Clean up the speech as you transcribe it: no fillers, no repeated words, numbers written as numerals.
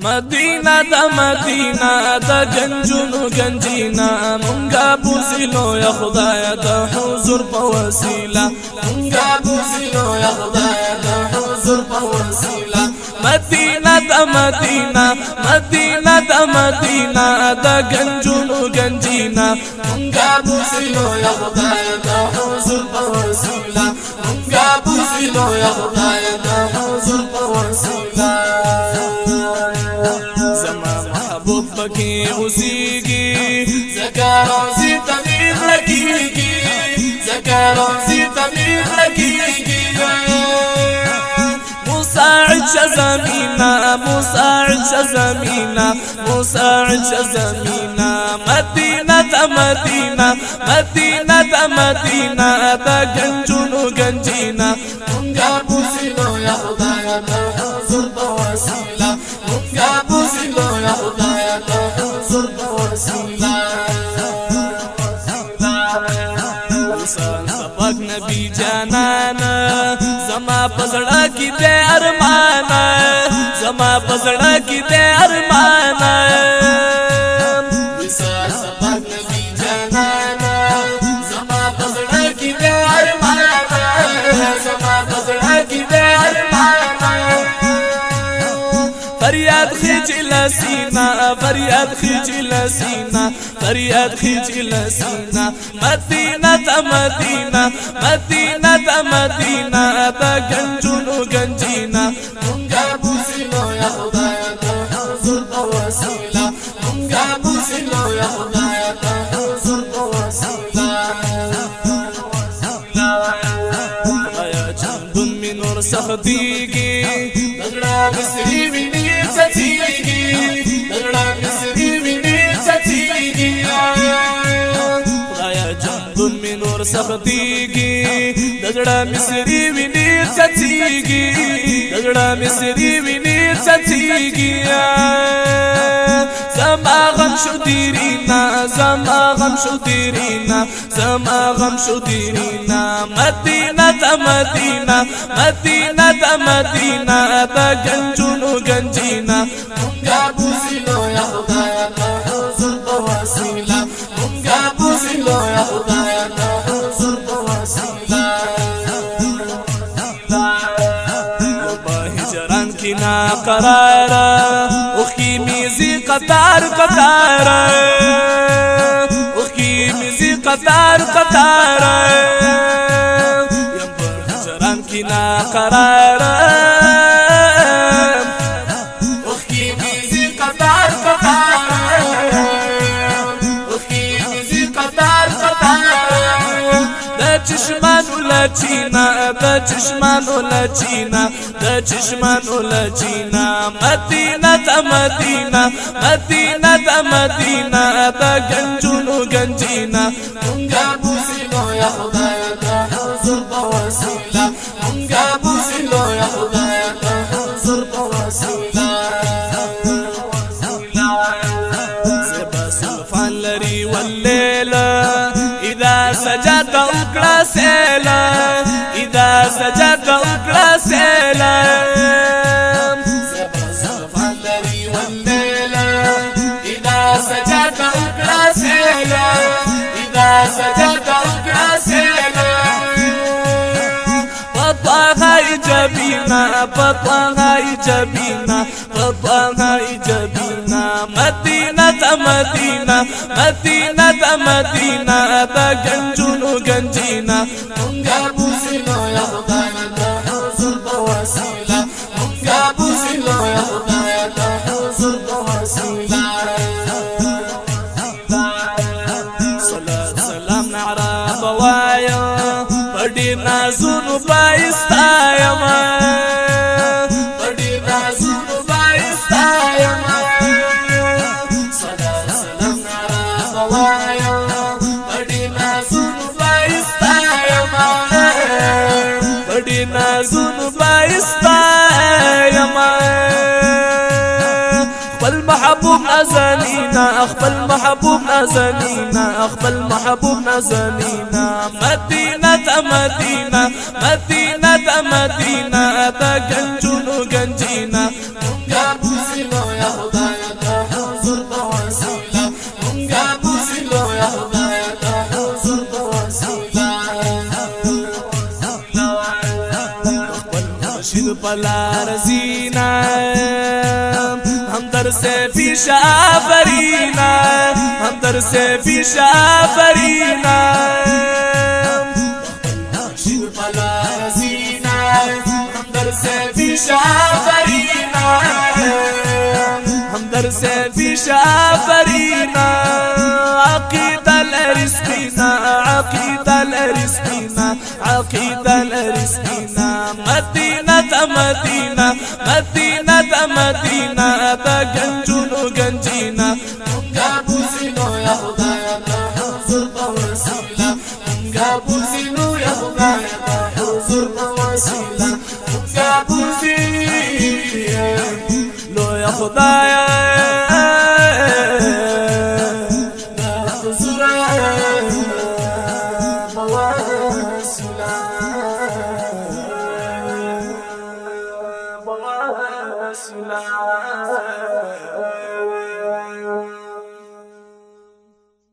مدینہ دا مدینہ دا گنجونو گنجینا منگا بوزلو یا خدایا دا حضور پا وسیلہ منگا بوزلو یا خدایا دا حضور پا وسیلہ مدینہ دا مدینہ مدینہ دا مدینہ دا گنجونو گنجینا منگا بوزلو یا خدایا دا حضور پا وسیلہ منگا بوزلو یا خدایا دا حضور پا وسیلہ محبوب بکی اوسیگی زکا روزی تمیر لگیگی زکا روزی تمیر لگیگی مساعد شزمینا مساعد شزمینا مساعد شزمینا مدینہ تا مدینہ مدینہ تا مدینہ تا گنجونو گنجینا منگا بوزلو یا خدایا تا حضور پا وسیلہ منگا بوزلو یا خدایا تا حضور پا وسیلہ سبق نبی جانانا زما پزڑا کی دے ارمانا زما پزڑا کی دے ارمانا سبق نبی جانانا زما پزڑا کی دے ارمانا زما پزڑا کی دے ارمانا فریاد خجل سینا فریاد خجل سینا فریاد خجل سینا مدینہ تا مدینہ مدینہ تا مدینہ تا گنجونو گنجینا منگا بوزلو یا خدایا تا حضور پا وسیلہ منگا بوزلو یا خدایا تا حضور پا وسیلہ خدایا چندن می نور سختیگی دگڑا مصری وینی سچیگی دگڑا مصری وینی سچیگی خدایا چندن می نور سختیگی دگڑا مصری وینی سچیگی دگڑا مصری وینی سچیگی زما غم شو دیرینا زما غم شو دیرینا زما غم شو دیرینا مدینہ تا مدینہ مدینہ تا مدینہ تا گنجونو گنجینا منگا بوزلو یا خدایا تا حضور پا وسیلہ منگا بوزلو یا خدایا تا حضور پا وسیلہ ہجران کی ناقرار اخی میزی قطار قطار اخی میزی قطار قطار یم ہجران کی ناقرار اخی میزی قطار قطار اخی میزی قطار قطار دا چشمانو لچینا دا چشمانو لچینا دا چشمانو لچینا مدینہ تا مدینہ مدینہ تا مدینہ تا گنجونو گنجینا منگا بوزلو یا خدایا تا حضور پا وسیلہ منگا بوزلو یا خدایا تا حضور پا وسیلہ زبا سلفان لری واللیلہ اذا سجد اکڑا سیلا اذا سجد اکڑا سیلا زبا سلفان لری واللیلہ اذا سجد اکڑا سیلا اذا سجد اکڑا سیلا پطاہائی جبینا پطاہائی جبینا پطاہائی جبینا مدینہ تا مدینہ مدینہ تا مدینہ تا گنجونو گنجینا منگا بوزلو یا خدایا تا حضور پا وسیلہ منگا بوزلو یا خدایا تا حضور پا وسیلہ صلاة سلام نعرہ بوایا بڑی نازونو بائستایا بڑی نازونو بائستایا صلاة سلام نعرہ بوایا بڑی نازونو بائستایا بڑی نازونو بائستایا اخبل محبوب نازنینا اخبل محبوب نازنینا اخبل محبوب نازنینا مدینہ تا مدینہ مدینہ تا مدینہ تا گنجونو گنجینا منگا بوزلو یا پلار زینا ہم در سے پیشا فرینا ہم در سے پیشا فرینا شیر پلار زینا ہم در سے پیشا فرینا ہم در سے پیشا فرینا عقیدہ لرزقنا عقیدہ لرزقنا عقیدہ لرزقنا مدینہ مدینہ مدینہ مدینہ دا گنجونو گنجینا منگا بوزینو یا خدایا دا حضور پا وسیلہ منگا بوزینو یا خدایا دا حضور پا وسیلہ منگا بوزینو یا خدایا Sila